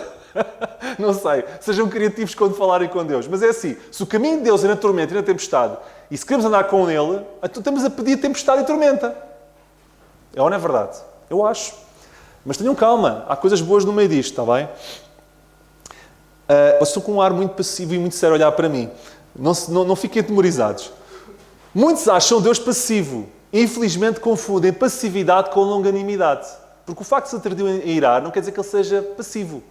Não sei. Sejam criativos quando falarem com Deus. Mas é assim, se o caminho de Deus é na tormenta e na tempestade, e se queremos andar com Ele, então estamos a pedir tempestade e tormenta. É ou não é verdade? Eu acho. Mas tenham calma. Há coisas boas no meio disto, está bem? Estou com um ar muito passivo e muito sério a olhar para mim. Não fiquem atemorizados. Muitos acham Deus passivo. Infelizmente confundem passividade com longanimidade. Porque o facto de se tardio em irar não quer dizer que ele seja passivo.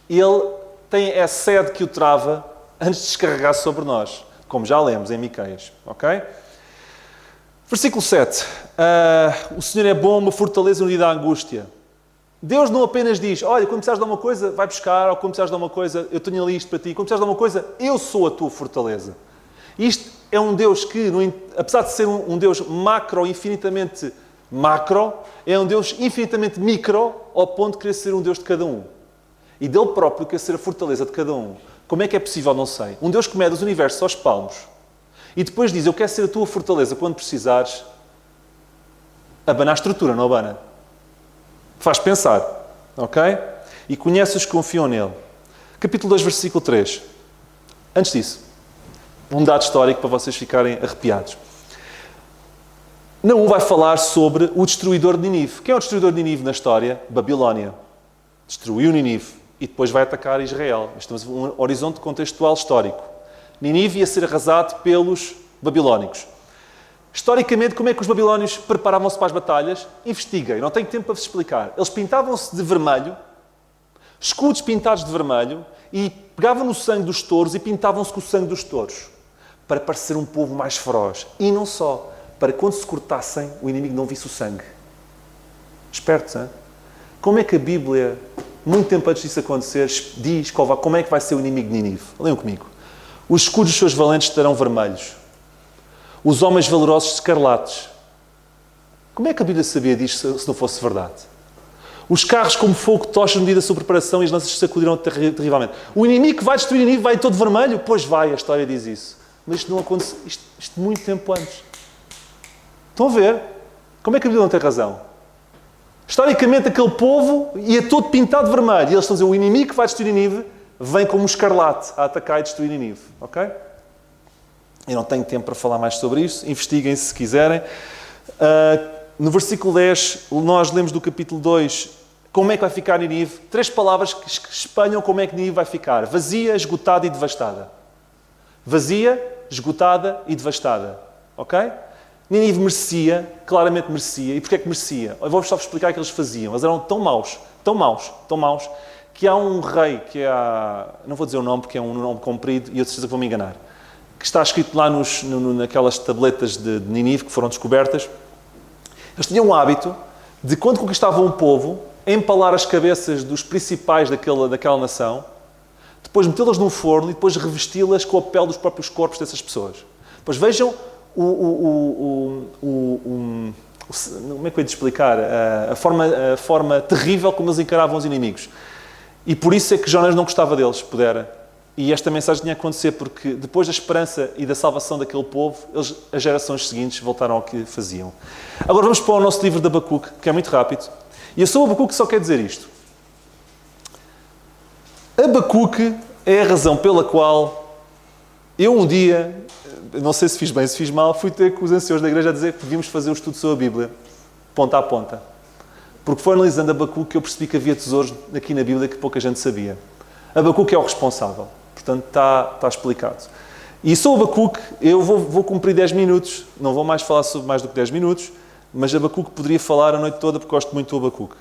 Ele tem a sede que o trava antes de descarregar sobre nós. Como já lemos em Miqueias. Ok? Versículo 7. O Senhor é bom, uma fortaleza no dia da angústia. Deus não apenas diz, olha, quando precisares de alguma coisa, vai buscar, ou quando precisares de alguma coisa, eu tenho ali isto para ti. Quando precisares de alguma coisa, eu sou a tua fortaleza. Isto é um Deus que, apesar de ser um Deus macro, infinitamente macro, é um Deus infinitamente micro, ao ponto de querer ser um Deus de cada um. E dele próprio quer ser a fortaleza de cada um. Como é que é possível? Não sei. Um Deus que mede os universos aos palmos e depois diz, eu quero ser a tua fortaleza quando precisares, abana a estrutura, não abana. Faz pensar, ok? E conhece os que confiam nele. Capítulo 2, versículo 3. Antes disso, um dado histórico para vocês ficarem arrepiados. Naum vai falar sobre o destruidor de Nínive. Quem é o destruidor de Nínive na história? Babilónia. Destruiu Nínive e depois vai atacar Israel. Estamos num horizonte contextual histórico. Nínive ia ser arrasado pelos babilónicos. Historicamente, como é que os babilónios preparavam-se para as batalhas? Investiguem, não tenho tempo para vos explicar. Eles pintavam-se de vermelho, escudos pintados de vermelho, e pegavam no sangue dos touros e pintavam-se com o sangue dos touros, para parecer um povo mais feroz. E não só, para quando se cortassem, o inimigo não visse o sangue. Espertos, hein? Como é que a Bíblia, muito tempo antes disso acontecer, diz como é que vai ser o inimigo de Nínive? Leiam comigo. Os escudos dos seus valentes estarão vermelhos. Os homens valorosos escarlates. Como é que a Bíblia sabia disto se não fosse verdade? Os carros como fogo tocham no dia da sua preparação e as lanças se sacudirão terrivelmente. O inimigo que vai destruir o inimigo vai todo vermelho? Pois vai, a história diz isso. Mas isto não aconteceu, isto muito tempo antes. Estão a ver? Como é que a Bíblia não tem razão? Historicamente, aquele povo ia todo pintado de vermelho. E eles estão a dizer, o inimigo que vai destruir Nínive vem como um escarlate a atacar e destruir Nínive. Ok? Eu não tenho tempo para falar mais sobre isso. Investiguem se quiserem. No versículo 10, nós lemos do capítulo 2 como é que vai ficar Nínive. 3 palavras que espelham como é que Nínive vai ficar. Vazia, esgotada e devastada. Vazia, esgotada e devastada. Ok? Nínive merecia, claramente merecia. E porquê é que merecia? Eu vou-vos só explicar o que eles faziam. Eles eram tão maus, que há um rei, não vou dizer o nome porque é um nome comprido e eu certeza que vou me enganar, que está escrito lá naquelas tabletas de Nínive que foram descobertas. Eles tinham um hábito de, quando conquistavam um povo, empalar as cabeças dos principais daquela nação, depois metê-las num forno e depois revesti-las com a pele dos próprios corpos dessas pessoas. Depois vejam como é que eu ia te explicar? A forma terrível como eles encaravam os inimigos. E por isso é que Jonas não gostava deles, pudera. E esta mensagem tinha a acontecer porque depois da esperança e da salvação daquele povo, as gerações seguintes voltaram ao que faziam. Agora vamos para o nosso livro de Abacuque, que é muito rápido. E eu sou Abacuque que só quer dizer isto. Abacuque é a razão pela qual eu um dia, não sei se fiz bem, se fiz mal, fui ter com os anciãos da igreja a dizer que devíamos fazer o estudo sobre a Bíblia, ponta a ponta. Porque foi analisando Abacuque que eu percebi que havia tesouros aqui na Bíblia que pouca gente sabia. Abacuque é o responsável. Portanto, está explicado. E sobre Abacuque, eu vou cumprir 10 minutos. Não vou mais falar sobre mais do que 10 minutos, mas Abacuque poderia falar a noite toda porque gosto muito do Abacuque.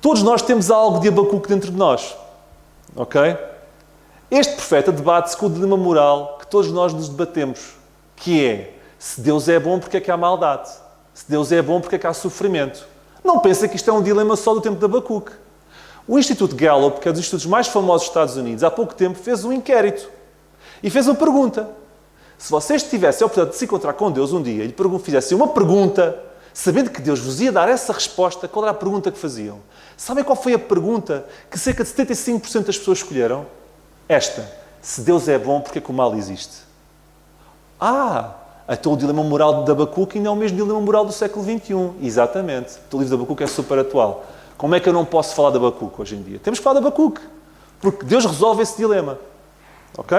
Todos nós temos algo de Abacuque dentro de nós. Ok? Este profeta debate-se com o dilema moral que todos nós nos debatemos, que é, Se Deus é bom, porque é que há maldade? Se Deus é bom, porque é que há sofrimento? Não pensa que isto é um dilema só do tempo de Abacuque. O Instituto Gallup, que é um dos institutos mais famosos dos Estados Unidos, há pouco tempo fez um inquérito e fez uma pergunta. Se vocês tivessem a oportunidade de se encontrar com Deus um dia e lhe fizessem uma pergunta, sabendo que Deus vos ia dar essa resposta, qual era a pergunta que faziam? Sabem qual foi a pergunta que cerca de 75% das pessoas escolheram? Esta. Se Deus é bom, porque é que o mal existe? Então o dilema moral de Abacuque ainda é o mesmo dilema moral do século XXI. Exatamente. O livro de Abacuque é super atual. Como é que eu não posso falar de Abacuque hoje em dia? Temos que falar de Abacuque. Porque Deus resolve esse dilema. Ok?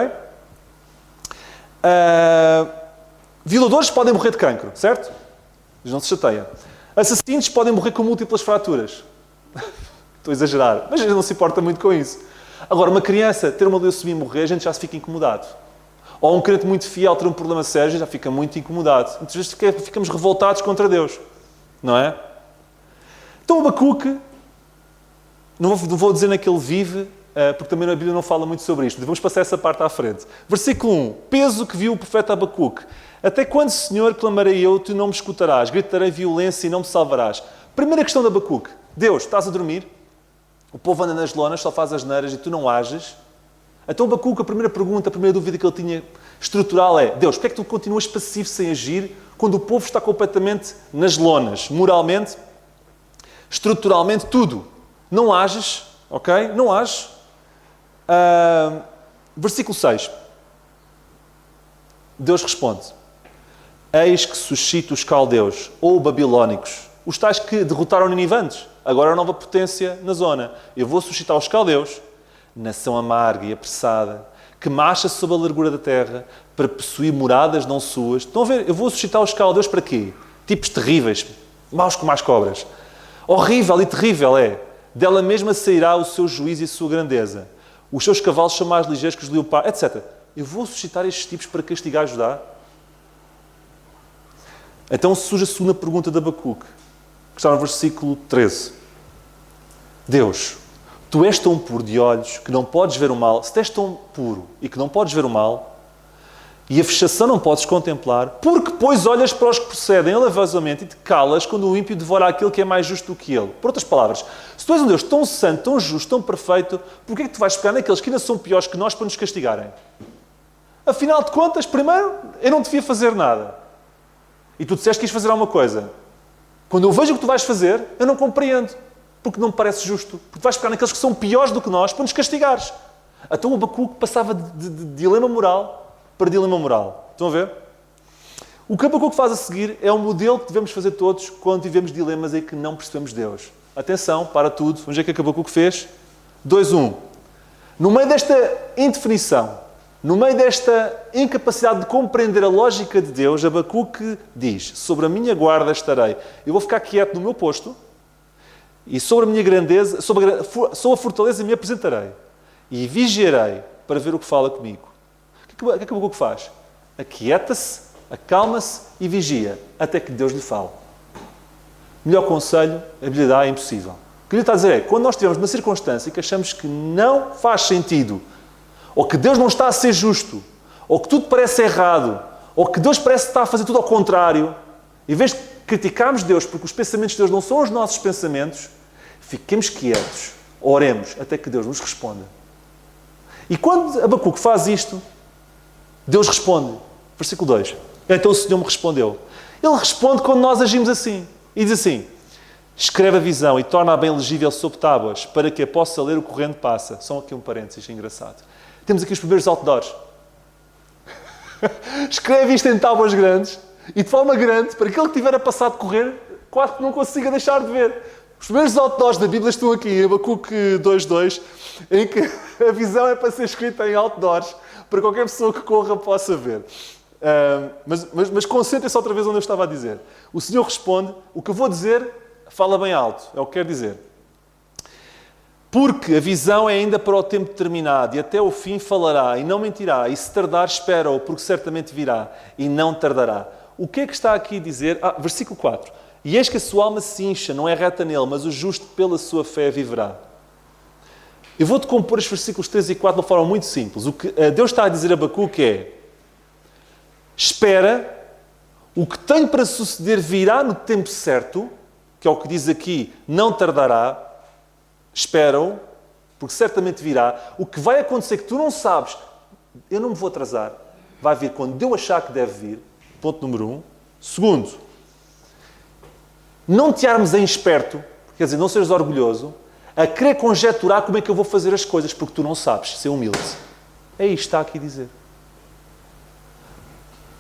Violadores podem morrer de cancro, certo? Mas não se chateia. Assassinos podem morrer com múltiplas fraturas. Estou a exagerar, mas a gente não se importa muito com isso. Agora, uma criança ter uma leucemia e morrer, a gente já se fica incomodado. Ou um crente muito fiel ter um problema sério, a gente já fica muito incomodado. Muitas vezes ficamos revoltados contra Deus. Não é? Então, Abacuque, não vou dizer naquele vive, porque também a Bíblia não fala muito sobre isto. Vamos passar essa parte à frente. Versículo 1. Peso que viu o profeta Abacuque. Até quando, Senhor, clamarei eu, tu não me escutarás. Gritarei violência e não me salvarás. Primeira questão de Abacuque. Deus, estás a dormir? O povo anda nas lonas, só faz asneiras e tu não ages. Então Abacuque, a primeira pergunta, a primeira dúvida que ele tinha estrutural é: Deus, porquê é que tu continuas passivo sem agir quando o povo está completamente nas lonas? Moralmente, estruturalmente, tudo. Não ages, ok? Não ages. Versículo 6. Deus responde: eis que suscito os caldeus, ou babilónicos, os tais que derrotaram Ninivantes, agora a nova potência na zona. Eu vou suscitar os caldeus, nação amarga e apressada, que marcha sob a largura da terra, para possuir moradas não suas. Estão a ver? Eu vou suscitar os caldeus para quê? Tipos terríveis, maus como as cobras. Horrível e terrível é. Dela mesma sairá o seu juízo e a sua grandeza. Os seus cavalos são mais ligeiros que os leopardos, etc. Eu vou suscitar estes tipos para castigar Judá? Então surge a segunda pergunta de Abacuque, que está no versículo 13. Deus, tu és tão puro de olhos que não podes ver o mal. Se tu és tão puro e que não podes ver o mal, e a vexação não podes contemplar, porque pois olhas para os que procedem alavosamente e te calas quando o ímpio devora aquele que é mais justo do que ele. Por outras palavras, se tu és um Deus tão santo, tão justo, tão perfeito, porquê é que tu vais pegar naqueles que ainda são piores que nós para nos castigarem? Afinal de contas, primeiro, eu não devia fazer nada. E tu disseste que ias fazer alguma coisa. Quando eu vejo o que tu vais fazer, eu não compreendo. Porque não me parece justo. Porque vais pegar naqueles que são piores do que nós para nos castigares. Então o Abacuque passava de dilema moral para dilema moral. Estão a ver? O que o Abacuque faz a seguir é um modelo que devemos fazer todos quando vivemos dilemas em que não percebemos Deus. Atenção, para tudo. Vamos ver o que é que o Abacuque fez. 2:1. No meio desta indefinição, no meio desta incapacidade de compreender a lógica de Deus, Abacuque diz: sobre a minha guarda estarei. Eu vou ficar quieto no meu posto e sobre a minha grandeza, sobre a fortaleza me apresentarei e vigiarei para ver o que fala comigo. O que é que o Abacuque faz? Aquieta-se, acalma-se e vigia até que Deus lhe fale. Melhor conselho, a Bíblia dá, é impossível. O que ele está a dizer é, quando nós estivermos numa circunstância que achamos que não faz sentido, ou que Deus não está a ser justo, ou que tudo parece errado, ou que Deus parece estar a fazer tudo ao contrário, em vez de criticarmos Deus porque os pensamentos de Deus não são os nossos pensamentos, fiquemos quietos, oremos até que Deus nos responda. E quando Abacuque faz isto, Deus responde. Versículo 2. Então o Senhor me respondeu. Ele responde quando nós agimos assim. E diz assim: escreve a visão e torna-a bem legível sob tábuas, para que a possa ler o corrente passa. Só aqui um parênteses engraçado. Temos aqui os primeiros outdoors. Escreve isto em tábuas grandes e de forma grande, para que aquele que estiver a passar de correr, quase que não consiga deixar de ver. Os primeiros outdoors da Bíblia estão aqui, em Abacuque 2:2, em que a visão é para ser escrita em outdoors, para qualquer pessoa que corra possa ver. Mas concentrem-se outra vez onde eu estava a dizer. O Senhor responde: o que eu vou dizer, fala bem alto, é o que quero dizer. Porque a visão é ainda para o tempo determinado, e até o fim falará, e não mentirá, e se tardar, espera-o, porque certamente virá, e não tardará. O que é que está aqui a dizer? Versículo 4. E eis que a sua alma se incha, não é reta nele, mas o justo pela sua fé viverá. Eu vou-te compor os versículos 3 e 4 de uma forma muito simples. O que Deus está a dizer a Abacuque é: espera, O que tem para suceder virá no tempo certo, que é o que diz aqui, não tardará, espera-o, porque certamente virá. O que vai acontecer que tu não sabes, eu não me vou atrasar, vai vir quando eu achar que deve vir, ponto número 1. Segundo, não te armes em esperto, quer dizer, não sejas orgulhoso, a querer conjecturar como é que eu vou fazer as coisas, porque tu não sabes, ser humilde. É isto que está aqui a dizer.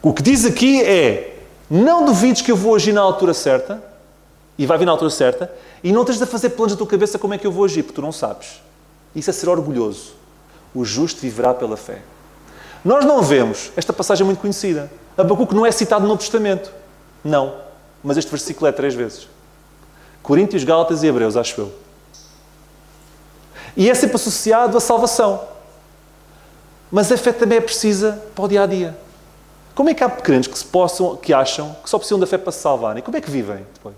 O que diz aqui é, não duvides que eu vou agir na altura certa, e vai vir na altura certa, e não tens de fazer planos na tua cabeça como é que eu vou agir, porque tu não sabes. Isso é ser orgulhoso. O justo viverá pela fé. Nós não vemos, esta passagem é muito conhecida. Abacuque não é citado no Novo Testamento. Não. Mas este versículo é 3 vezes. Coríntios, Gálatas e Hebreus, acho eu. E é sempre associado à salvação. Mas a fé também é precisa para o dia-a-dia. Como é que há crentes que acham que só precisam da fé para se salvarem? Como é que vivem depois?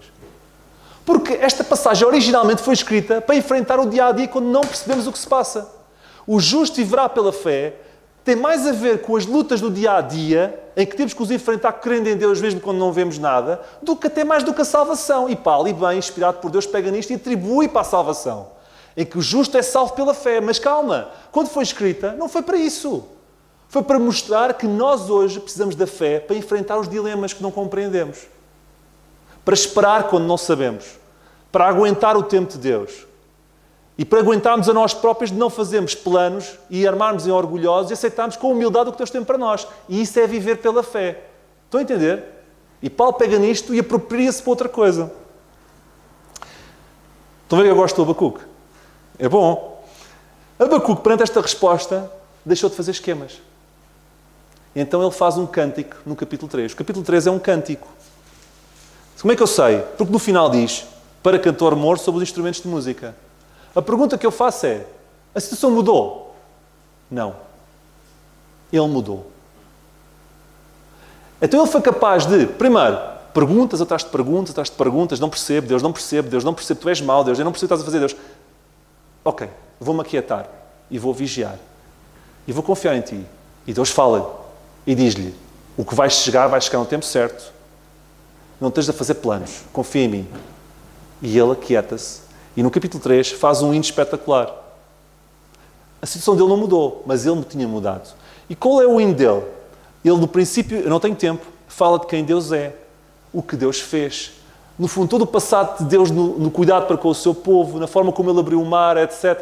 Porque esta passagem originalmente foi escrita para enfrentar o dia-a-dia quando não percebemos o que se passa. O justo viverá pela fé tem mais a ver com as lutas do dia-a-dia, em que temos que os enfrentar crendo em Deus mesmo quando não vemos nada, do que até mais do que a salvação. E Paulo, e bem, inspirado por Deus, pega nisto e atribui para a salvação. Em que o justo é salvo pela fé. Mas calma, quando foi escrita, não foi para isso. Foi para mostrar que nós hoje precisamos da fé para enfrentar os dilemas que não compreendemos. Para esperar quando não sabemos. Para aguentar o tempo de Deus. E para aguentarmos a nós próprios de não fazermos planos e armarmos em orgulhosos e aceitarmos com humildade o que Deus tem para nós. E isso é viver pela fé. Estão a entender? E Paulo pega nisto e apropria-se para outra coisa. Estão a ver que eu gosto do Abacuque? É bom. Abacuque, perante esta resposta, deixou de fazer esquemas. Então ele faz um cântico no capítulo 3. O capítulo 3 é um cântico. Como é que eu sei? Porque no final diz, para cantor mor sobre os instrumentos de música. A pergunta que eu faço é, a situação mudou? Não. Ele mudou. Então ele foi capaz de, primeiro, perguntas atrás de perguntas, não percebo, Deus não percebe, tu és mau, Deus, eu não percebo o que estás a fazer, Deus. Ok, vou-me aquietar e vou vigiar. E vou confiar em ti. E Deus fala-lhe e diz-lhe, o que vai chegar no tempo certo. Não tens de fazer planos, confia em mim. E ele aquieta-se. E no capítulo 3 faz um hino espetacular. A situação dele não mudou, mas ele me tinha mudado. E qual é o hino dele? Ele, no princípio, eu não tenho tempo, fala de quem Deus é, o que Deus fez. No fundo, todo o passado de Deus no cuidado para com o seu povo, na forma como ele abriu o mar, etc.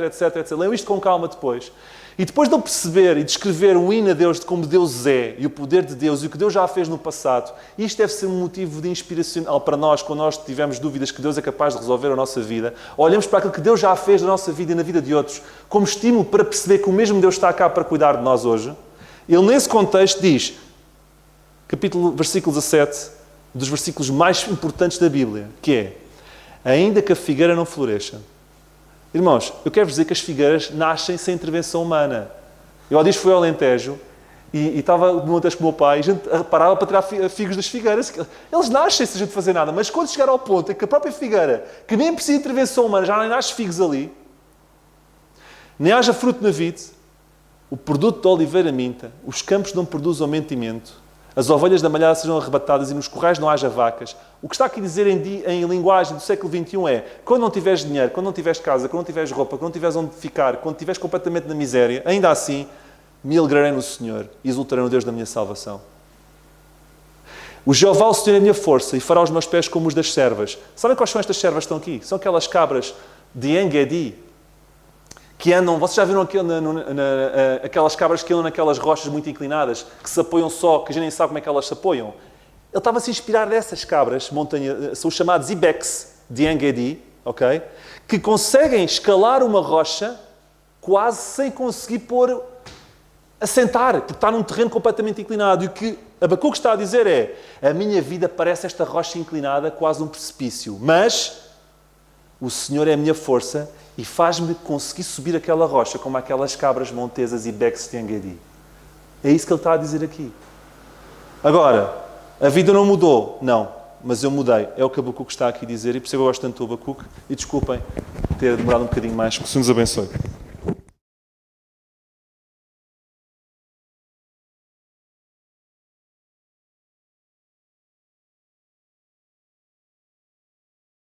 Leiam isto com calma depois. E depois de ele perceber e descrever o hino a Deus de como Deus é, e o poder de Deus, e o que Deus já fez no passado, isto deve ser um motivo de inspiracional para nós, quando nós tivermos dúvidas que Deus é capaz de resolver a nossa vida. Olhamos para aquilo que Deus já fez na nossa vida e na vida de outros, como estímulo para perceber que o mesmo Deus está cá para cuidar de nós hoje. Ele, nesse contexto, diz, versículo 17, dos versículos mais importantes da Bíblia, que é, ainda que a figueira não floresça. Irmãos, eu quero dizer que as figueiras nascem sem intervenção humana. Eu há dias fui ao Alentejo e estava no Alentejo com o meu pai e a gente parava para tirar figos das figueiras. Eles nascem sem a gente fazer nada, mas quando chegar ao ponto em que a própria figueira, que nem precisa de intervenção humana, já nem nasce figos ali, nem haja fruto na vide, o produto da oliveira minta, os campos não produzam mantimento, as ovelhas da malhada sejam arrebatadas e nos corrais não haja vacas. O que está aqui a dizer em linguagem do século XXI é, quando não tiveres dinheiro, quando não tiveres casa, quando não tiveres roupa, quando não tiveres onde ficar, quando estiveres completamente na miséria, ainda assim, me alegrarei no Senhor e exultarei no Deus da minha salvação. O Jeová, o Senhor, é a minha força e fará os meus pés como os das servas. Sabem quais são estas servas que estão aqui? São aquelas cabras de Engedi, que andam, vocês já viram aquelas cabras que andam naquelas rochas muito inclinadas, que se apoiam só, que a gente nem sabe como é que elas se apoiam? Ele estava a se inspirar dessas cabras, são os chamados ibex de Engedi, ok? Que conseguem escalar uma rocha quase sem conseguir assentar, porque está num terreno completamente inclinado. E o que Abacuque está a dizer é, a minha vida parece esta rocha inclinada, quase um precipício, mas o Senhor é a minha força e faz-me conseguir subir aquela rocha como aquelas cabras montesas e beques de Engedi. É isso que ele está a dizer aqui. Agora, a vida não mudou? Não, mas eu mudei. É o que Abacuque está aqui a dizer e por isso eu gosto tanto do Abacuque. E desculpem ter demorado um bocadinho mais. Que o Senhor nos abençoe.